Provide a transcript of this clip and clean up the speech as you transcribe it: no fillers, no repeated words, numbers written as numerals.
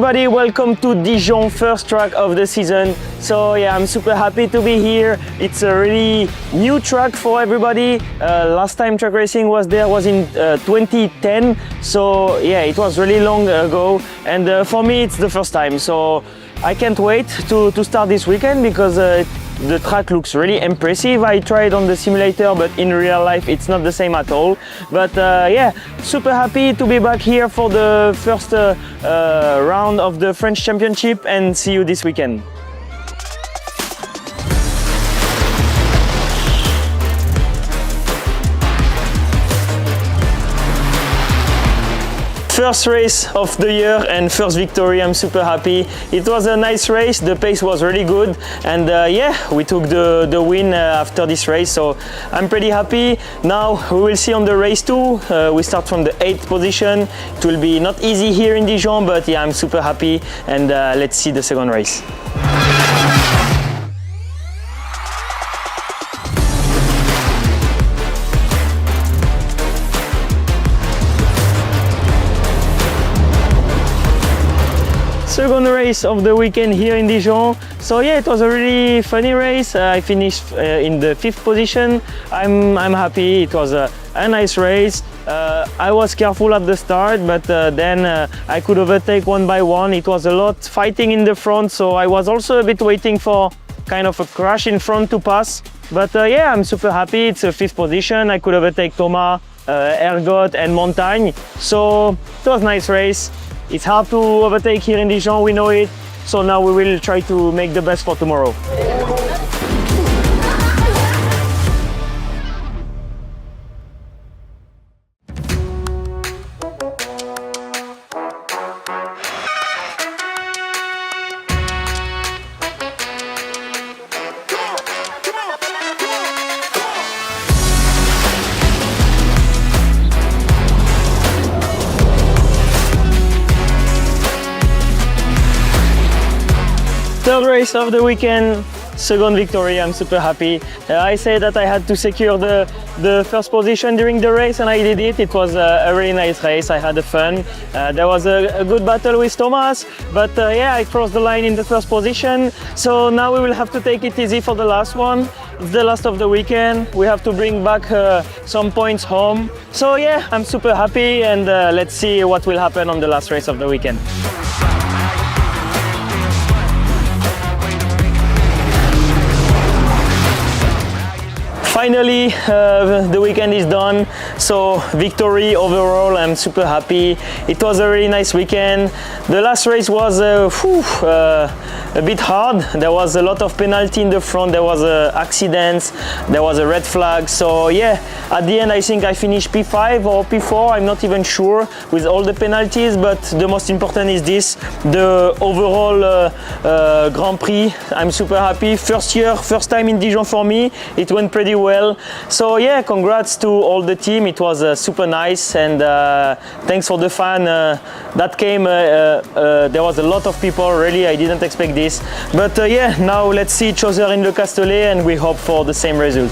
everybody, welcome to Dijon, first track of the season. So yeah, I'm super happy to be here. It's a really new track for everybody. Last time track racing was in 2010. So yeah, it was really long ago, and for me it's the first time. So I can't wait to start this weekend because the track looks really impressive. I tried on the simulator, but in real life it's not the same at all. But yeah, super happy to be back here for the first round of the French Championship, and see you this weekend. First race of the year and first victory. I'm super happy. It was a nice race, the pace was really good, and yeah, we took the win after this race, so I'm pretty happy. Now we will see on the race 2. We start from the 8th position. It will be not easy here in Dijon, but yeah, I'm super happy, and let's see the second race. Second race of the weekend here in Dijon. So yeah, it was a really funny race. I finished in the 5th position. I'm happy. It was a nice race. I was careful at the start, but then I could overtake one by one. It was a lot fighting in the front, so I was also a bit waiting for kind of a crash in front to pass. But yeah, I'm super happy. It's a 5th position. I could overtake Thomas, Ergot and Montagne. So it was a nice race. It's hard to overtake here in Dijon, we know it. So now we will try to make the best for tomorrow. Third race of the weekend, second victory. I'm super happy. I said that I had to secure the first position during the race, and I did it. It was a really nice race. I had fun. There was a good battle with Thomas, but yeah, I crossed the line in the first position. So now we will have to take it easy for the last one. It's the last of the weekend. We have to bring back some points home. So yeah, I'm super happy, and let's see what will happen on the last race of the weekend. Finally, the weekend is done, so victory overall. I'm super happy. It was a really nice weekend. The last race was a bit hard. There was a lot of penalty in the front, there was accidents, there was a red flag. So yeah, at the end I think I finished P5 or P4, I'm not even sure, with all the penalties, but the most important is this, the overall Grand Prix. I'm super happy. First year, first time in Dijon for me. It went pretty well. So yeah, congrats to all the team. It was super nice, and thanks for the fan that came. There was a lot of people, really, I didn't expect this. But yeah, now let's see each other in Le Castellet, and we hope for the same result.